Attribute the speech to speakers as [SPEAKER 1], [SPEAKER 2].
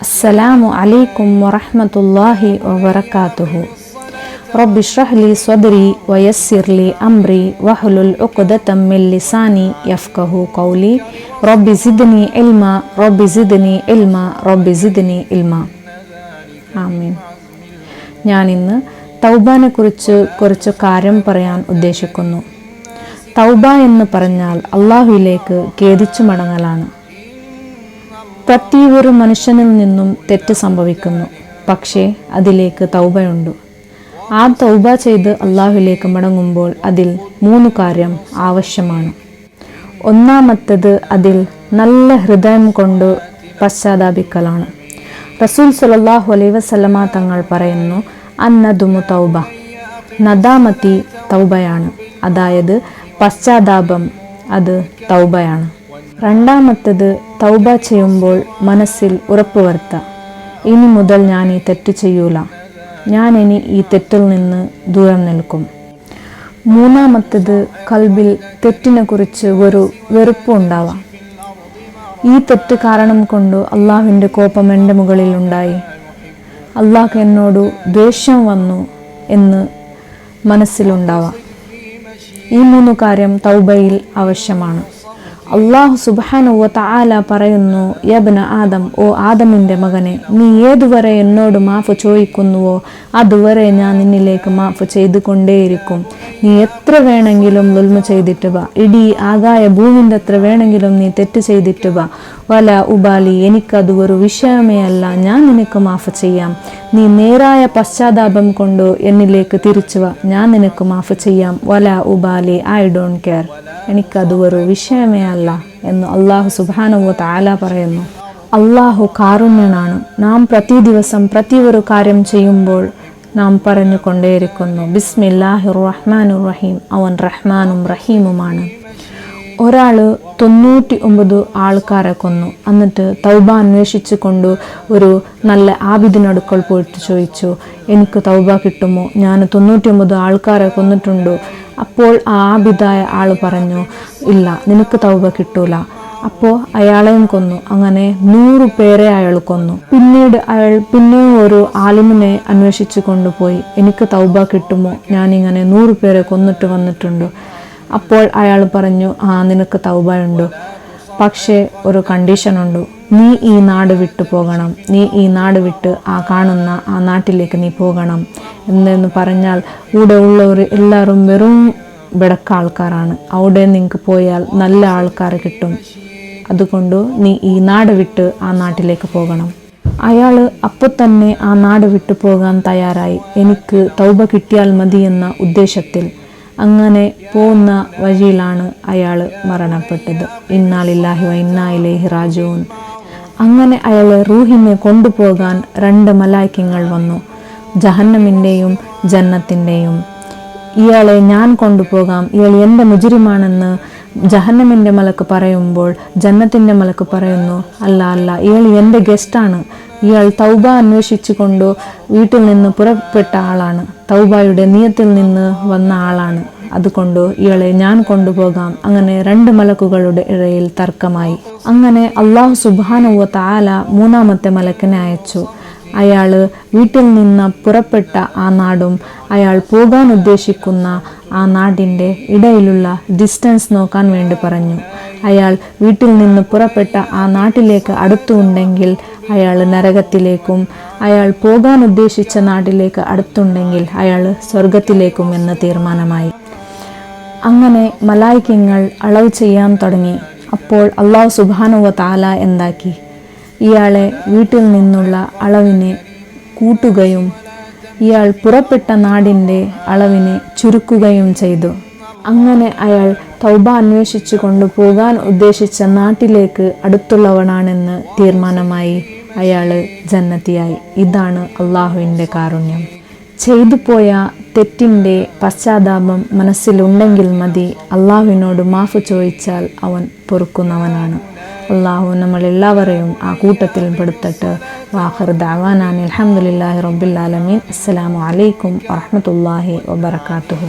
[SPEAKER 1] അസ്സലാമു അലൈക്കും വറഹ്മത്തുള്ളാഹി വബറകാതുഹു. റബ്ബി ഇശ്റഹ് ലി സ്വദ്രി വയസ്സിർ ലി അംരി വഹ്ലുൽ ഉഖ്ദതം മിൻ ലിസാനി യഫ്ഖഹു ഖൗലി. റബ്ബി സിദ്നി ഇൽമ റബ്ബി സിദ്നി ഇൽമ റബ്ബി സിദ്നി ഇൽമ. ആമീൻ. ഞാനിന്ന് തൗബാനെ കുറിച്ച് കുറച്ച് കാര്യം പറയാൻ ഉദ്ദേശിക്കുന്നു. തൗബ എന്ന് പറഞ്ഞാൽ അള്ളാഹുവിലേക്ക് ഖേദിച്ചു മടങ്ങലാണ്. പ്രത്യേക മനുഷ്യനിൽ നിന്നും തെറ്റ് സംഭവിക്കുന്നു, പക്ഷേ അതിലേക്ക് തൗബയുണ്ട്. ആ തൗബ ചെയ്ത് അള്ളാഹുവിലേക്ക് മടങ്ങുമ്പോൾ അതിൽ 3 കാര്യം ആവശ്യമാണ്. ഒന്നാമത്തേത് അതിൽ നല്ല ഹൃദയം കൊണ്ട് പശ്ചാത്താപിക്കലാണ്. റസൂൽ സ്വല്ലല്ലാഹു അലൈഹി വസല്ലമ തങ്ങൾ പറയുന്നു, അന്നദുമു തൗബ, നദാമത്തി തൗബയാണ്, അതായത് പശ്ചാത്താപം അത് തൗബയാണ്. രണ്ടാമത്തേത് തൗബ ചെയ്യുമ്പോൾ മനസ്സിൽ ഉറപ്പ് വരുത്തുക, ഇനി മുതൽ ഞാൻ ഈ തെറ്റ് ചെയ്യൂല, ഞാൻ ഇനി ഈ തെറ്റിൽ നിന്ന് ദൂരം നിൽക്കും. മൂന്നാമത്തേത് കൽബിൽ തെറ്റിനെ കുറിച്ച് ഒരു വെറുപ്പ് ഉണ്ടാവാം. ഈ തെറ്റ് കാരണം കൊണ്ട് അള്ളാഹുവിൻ്റെ കോപം എൻ്റെ മുകളിൽ ഉണ്ടായി, അള്ളാഹ് എന്നോട് ദേഷ്യം വന്നു എന്ന് മനസ്സിലുണ്ടാവാം. ഈ 3 കാര്യം തൗബയിൽ ആവശ്യമാണ്. അള്ളാഹു സുബ്ഹാനഹു വ തആല പറയുന്നു, യബ്ന ആദം, ഓ ആദമിൻ്റെ മകനെ, നീ ഏതുവരെ എന്നോട് മാഫ് ചോദിക്കുന്നുവോ അതുവരെ ഞാൻ നിന്നിലേക്ക് മാഫ് ചെയ്തുകൊണ്ടേയിരിക്കും. നീ എത്ര വേണമെങ്കിലും ദുൽമ ചെയ്തിട്ട് വാ, ഇടി ആകായ ഭൂമിൻ്റെ അത്ര വേണമെങ്കിലും നീ തെറ്റ് ചെയ്തിട്ട് വാ, വല ഉബാലി, എനിക്കത് ഒരു വിഷയമേ അല്ല, ഞാൻ നിനക്ക് മാഫ് ചെയ്യാം. നീ നേരായ പശ്ചാത്താപം കൊണ്ട് എന്നിലേക്ക് തിരിച്ചു വാ, ഞാൻ നിനക്ക് മാഫ് ചെയ്യാം. വല ഉബാലി, ഐ ഡോണ്ട് കെയർ, എനിക്കത് ഒരു വിഷയമേ അല്ല എന്ന് അള്ളാഹു സുബ്ഹാനഹു വ തആല പറയുന്നു. അള്ളാഹു കാരുണ്യനാണ്. നാം പ്രതി ദിവസം പ്രതി ഒരു കാര്യം ചെയ്യുമ്പോൾ നാം പറഞ്ഞു കൊണ്ടേയിരിക്കുന്നു, ബിസ്മില്ലാഹിർ റഹ്മാനിർ റഹീം, അവൻ റഹ്മാനും റഹീമുമാണ്. ഒരാൾ 99 ആൾക്കാരെ കൊന്നു, എന്നിട്ട് തൗബ അന്വേഷിച്ചു കൊണ്ട് ഒരു നല്ല ആബിദിനടുക്കൽ പോയിട്ട് ചോദിച്ചു, എനിക്ക് തൗബ കിട്ടുമോ, ഞാൻ 99 ആൾക്കാരെ കൊന്നിട്ടുണ്ടോ? അപ്പോൾ ആ ആബിദായ ആൾ പറഞ്ഞു, ഇല്ല, നിനക്ക് തൗബ കിട്ടൂല. അപ്പോൾ അയാളെയും കൊന്നു. അങ്ങനെ 100 പേരെ അയാൾ കൊന്നു. പിന്നീട് അയാൾ ഒരു ആലിമിനെ അന്വേഷിച്ചു കൊണ്ടുപോയി, എനിക്ക് തൗബ കിട്ടുമോ, ഞാനിങ്ങനെ 100 പേരെ കൊന്നിട്ട് വന്നിട്ടുണ്ട്. അപ്പോൾ അയാൾ പറഞ്ഞു, നിനക്ക് തൗബയുണ്ട്, പക്ഷേ ഒരു കണ്ടീഷനുണ്ട്, നീ ഈ നാട് വിട്ടു പോകണം, നീ ഈ നാട് വിട്ട് കാണുന്ന ആ നാട്ടിലേക്ക് നീ പോകണം. എന്നു പറഞ്ഞാൽ ഇവിടെ ഉള്ളവർ എല്ലാവരും വെറും ബെടക്ക ആൾക്കാരാണ്, അവിടെ നിങ്ങൾക്ക് പോയാൽ നല്ല ആൾക്കാർ കിട്ടും, അതുകൊണ്ട് നീ ഈ നാട് വിട്ട് ആ നാട്ടിലേക്ക് പോകണം. അയാൾ അപ്പോൾ തന്നെ ആ നാട് വിട്ടു പോകാൻ തയ്യാറായി, എനിക്ക് തൗബ കിട്ടിയാൽ മതി എന്ന ഉദ്ദേശത്തിൽ. അങ്ങനെ പോകുന്ന വഴിയിലാണ് അയാൾ മരണപ്പെട്ടത്. ഇന്നാ ലില്ലാഹി വ ഇന്നാ ഇലൈഹി റാജിഊൻ. അങ്ങനെ അയാൾ റൂഹിനെ കൊണ്ടുപോകാൻ 2 മലായിക്കകൾ വന്നു, ജഹന്നമിൻ്റെയും ജന്നത്തിൻ്റെയും. ഇയാളെ ഞാൻ കൊണ്ടുപോകാം, ഇയാൾ എൻ്റെ മുജ്രിമാണെന്ന് ജഹന്നമിൻ്റെ മലക്ക് പറയുമ്പോൾ ജന്നത്തിൻ്റെ മലക്ക് പറയുന്നു, അല്ല അല്ല, ഇയാൾ എൻ്റെ ഗസ്റ്റാണ്, ഇയാൾ തൗബ അന്വേഷിച്ചു കൊണ്ട് വീട്ടിൽ നിന്ന് പുറപ്പെട്ട ആളാണ്, തൗബയുടെ നിയത്തിൽ നിന്ന് വന്ന ആളാണ്, അതുകൊണ്ട് ഇയാളെ ഞാൻ കൊണ്ടുപോകാം. അങ്ങനെ 2 മലക്കുകളുടെ ഇടയിൽ തർക്കമായി. അങ്ങനെ അള്ളാഹു സുബ്ഹാനഹു വ തആല 3ാമത്തെ മലക്കിനെ അയച്ചു. അയാൾ വീട്ടിൽ നിന്ന് പുറപ്പെട്ട ആ നാടും അയാൾ പോകാൻ ഉദ്ദേശിക്കുന്ന ആ നാടിൻ്റെ ഇടയിലുള്ള ഡിസ്റ്റൻസ് നോക്കാൻ വേണ്ടി പറഞ്ഞു. അയാൾ വീട്ടിൽ നിന്ന് പുറപ്പെട്ട ആ നാട്ടിലേക്ക് അടുത്തുണ്ടെങ്കിൽ അയാൾ നരകത്തിലേക്കും, അയാൾ പോകാൻ ഉദ്ദേശിച്ച നാട്ടിലേക്ക് അടുത്തുണ്ടെങ്കിൽ അയാൾ സ്വർഗത്തിലേക്കും എന്ന് തീരുമാനമായി. അങ്ങനെ മലായിക്കങ്ങൾ അളവ് ചെയ്യാൻ തുടങ്ങി. അപ്പോൾ അള്ളാഹു സുബ്ഹാനഹു വ തആല എന്താക്കി, ഇയാളെ വീട്ടിൽ നിന്നുള്ള അളവിനെ കൂട്ടുകയും ഇയാൾ പുറപ്പെട്ട നാടിൻ്റെ അളവിനെ ചുരുക്കുകയും ചെയ്തു. അങ്ങനെ അയാൾ തൗബ അന്വേഷിച്ചു കൊണ്ടുപോകാൻ ഉദ്ദേശിച്ച നാട്ടിലേക്ക് അടുത്തുള്ളവനാണെന്ന് തീരുമാനമായി. അയാൾ ജന്നത്തിയായി. ഇതാണ് അള്ളാഹുവിൻ്റെ കാരുണ്യം. ചെയ്തു പോയ തെറ്റിൻ്റെ പശ്ചാത്താപം മനസ്സിലുണ്ടെങ്കിൽ മതി, അള്ളാഹുവിനോട് മാഫ് ചോദിച്ചാൽ അവൻ പൊറുക്കുന്നവനാണ്. അള്ളാഹു നമ്മളെല്ലാവരെയും ആ കൂട്ടത്തിൽ പെടുത്തട്ട്. വാഖിർ ദഅവാനാ അൽഹംദുലില്ലാഹി റബ്ബിൽ ആലമീൻ. അസ്സലാമു അലൈക്കും വറഹ്മത്തുള്ളാഹി വബറകാതുഹു.